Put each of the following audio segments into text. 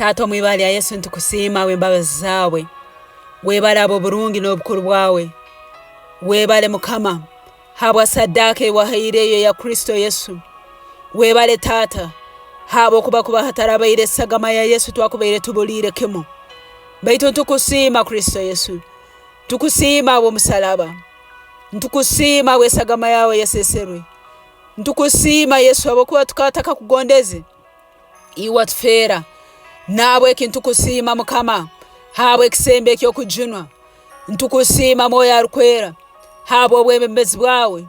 Tato mwibali ya Yesu ntukusima wembabazi zawe. Webale abo burungi n'obukuru bwawe. Webale Mukama habwa sadaka ewahaireyo ya Kristo Yesu. Webale Tata habo kuba hatarabaire sagama ya Yesu twakubaire tubulire kimo. Baitu ntukusima Kristo Yesu. Ntukusima abo musalaba. Ntukusima we sagama yawe yaseserwe. Ntukusima Yesu abo kuba tukataka kugondeze. Iwa tufera. Nabwe kintukusima Mukama habwe kisembe kyo kujunwa. Ntukusima moyo arukwera habo bwemezi bwawe.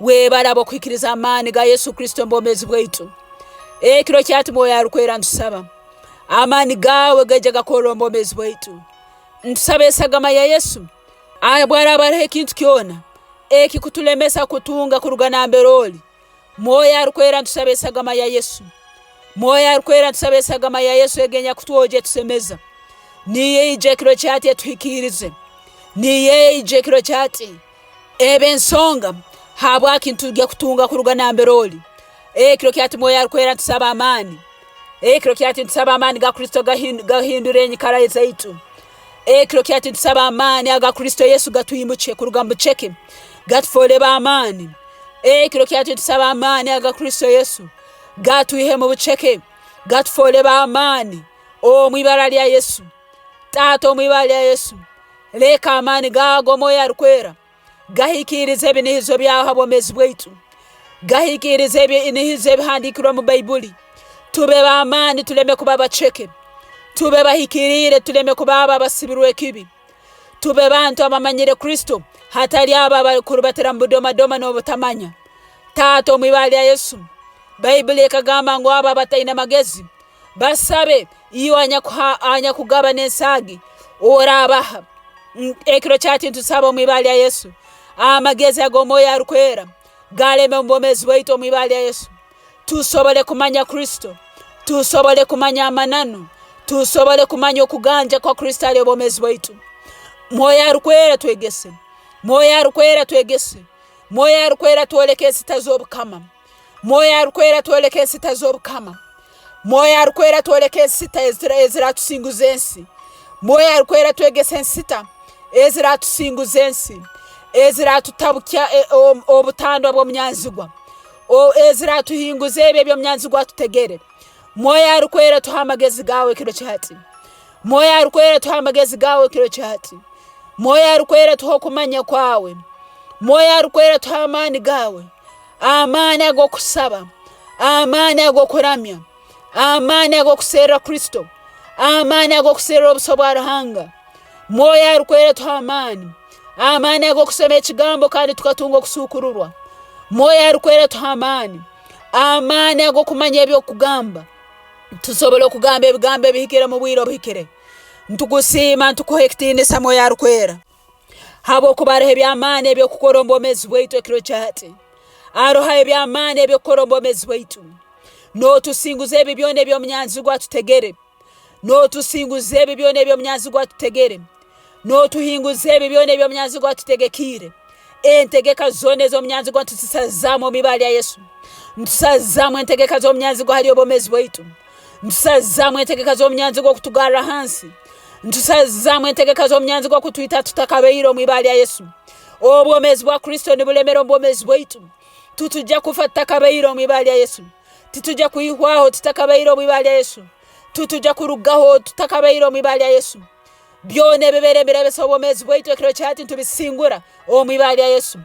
Webale abo kwikiriza amani ga Yesu Kristo mbomezi bwaitu. Kiro kyati moyo arukwera ntusaba. Amani gawe gaje gakoro mbomezi bwaitu. Ntusabe sagama ya Yesu. Abwara bare kintu kyona. Kikutulemesa kutunga kurugana mberoli. Moyo arukwera ntusabe sagama ya Yesu. Moyo arukwera ntusabe sagama ya Yesu egenya kutuoje tusemeza. Niye ije kiro kyati etuhikirize. Niye ije kiro kyati ebensonga habwa kintu gya kutunga kurugana mberoli. Kiro kyati moyo arukwera ntusaba amani. Kiro kyati ntusaba amani ga Kristo gahindure nyikara zaitu. Kiro kyati ntusaba amani aga Kristo Yesu gatuyimuche kurugamba cheke gatufole ba amani. Kiro kyati ntusaba amani aga Kristo Yesu gatuihe mu bucheke gatufole ba amani. Mwibara lya Yesu Tato mwibara lya Yesu leka amani gago moyo arukwera gahikirize binihizo byaho abomezi bwaitu. Gahikirize binihizo bihandikirwa mu Bayibuli. Tube ba amani tuleme kuba bacheke. Tube bahikirire tuleme kuba basibirwe kibi. Tube bantu abamanyire Kristo hatali aba kurubatira mbudoma doma no butamanya. Tato mwibara lya Yesu Bayibuli ekagamba ngo aba bataina magezi basabe iyo anya kugaba nensagi orabaha. Kiro kyati ntusaba mwibara lya Yesu amagezi ago moyo arukwera galeme mbomezi bwaitu mwibara lya Yesu. Tusobole kumanya Kristo, tusobole kumanya amanano, tusobole kumanya okuganja kwa Kristo ali obomezi bwaitu. Moyo arukwera twegese, moyo arukwera twegese, moyo arukwera tuolekese tazobukama. Moyo arukwera tuolekese tazobukama. Moyo arukwera tuolekese sita ezira tusinguzensi. Moyo arukwera twegese sita ezira tusinguzensi. Ezira tutabukya obutando bwo mnyanzigwa. Ezira tuhinguze ebyo mnyanzigwa tutegere. Moyo arukwera tuhamagezi gawe kiro kyati. Moyo arukwera tuhamagezi gawe kiro kyati. Moyo arukwera tuhokumanya kwawe. Moyo arukwera tuhamani gawe. Amani ago kusaba. Amani ago kuramya. Amani ago kusera Kristo. Amani ago kusera obusobwarahanga. Moyo arukwera tuhamani. Amani ago kusema ekigambo kandi tukatunga kusukururwa. Moyo arukwera tuhamani. Amani ago kumanya ebyo kugamba. Tusobole okugamba ebigambo ebihikire mu bwiro bihikire. Ntukusima ntukuhekitinisa moyo arukwera. Habo kubarehe byamani ebyo kukoromba omezi bwaitu ekiro kyati. Aroha ebyamani ebyo kukoromba omezi bwaitu. No tusinguze ebibyone ebyo mnyanzigwa tutegere. No tusinguze ebibyone ebyo mnyanzigwa tutegere. No tuhinguze ebibyone ebyo mnyanzigwa tutegekire. Entegeka zone zo mnyanzigwa tutisazamo mwibara lya Yesu. Ntusazamo entegeka zo mnyanzigwa hali obomezi bwaitu. Ntusazamo entegeka zo mnyanzigwa kutugara hansi. Ntusazamo entegeka zo mnyanzigwa kutuita tutakabeiro mwibara lya Yesu. Obomezi bwa Kristo nibulemero obomezi bwaitu. Tutujja kufata kabeiro mwibara lya Yesu. Tutujja kuihwaho tutakabeiro mwibara lya Yesu. Tutujja kurugaho tutakabeiro mwibara lya Yesu. Byone bebere mbere obomezi bwaitu ekiro kyati ntubisingura mwibara lya Yesu.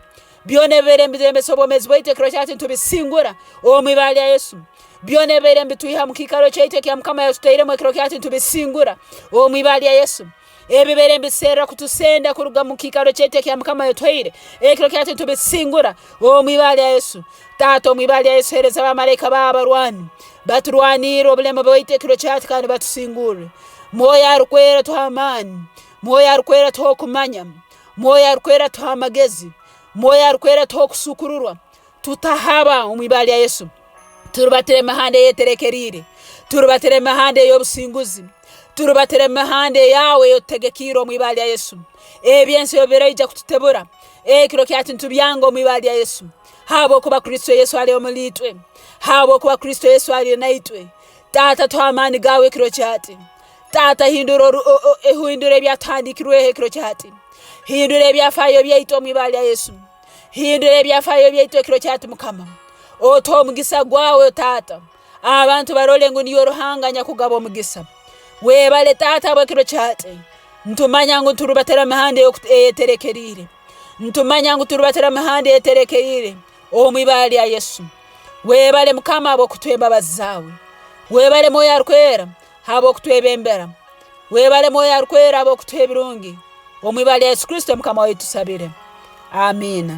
Byone bebere mbere obomezi bwaitu ekiro kyati ntubisingura mwibara lya Yesu. Byone bebere mbituiha mukikaro kyaitu kya Mukama yatuteire mu ekiro kyati ntubisingura mwibara lya Yesu. Ebibere mbisera kutusenda kuruga mukikaro kyaitu kya Mukama yatuteire ekiro kyati ntubisingura mwibara lya Yesu. Tato mwibara lya Yesu hereza abamarayika b'abarwani baturwanira obulema bwaitu ekiro kyati kandi batusingure. Moyo arukwera tuhamani. Moyo arukwera tuhokumanya. Moyo arukwera tuhamagezi. Moyo arukwera tuhokusukururwa. Tutahaba mwibara lya Yesu. Turubatire mahande yeterekerire. Turubatire mahande y'obusinguzi. Turubatire mahande yawe yotegekiro mwibara lya Yesu. Ebyensi yobereja kututebura. Ekiro kyati ntubyango mwibara lya Yesu. Habo kuba Kristo Yesu ali omulitwe. Habo kuba Kristo Yesu ali naitwe. Tata twamani gawe kiro chati. Tata hindure byatandikirwe kiro chati. Hindure byafayo byayito mwibali ya Yesu. Hindure byafayo byayito kiro chati mukama. Oto mugisa gwawe tata. Abantu barole ngo niyo ruhanganya kugabo mugisa. Webale tata bakiro chati. Ntumanya ngo turubatera mahande yo eterekerire. Ntumanya ngo turubatera mahande eterekerire. O mwibali ya Yesu. Webale mukama abo kutwemba bazawe. Webale moya rukwera habo kutwebembera. Webale moya rukwera abo kutwebirungi. O mwibali ya Yesu Kristo mukama wetu sabire. Amina.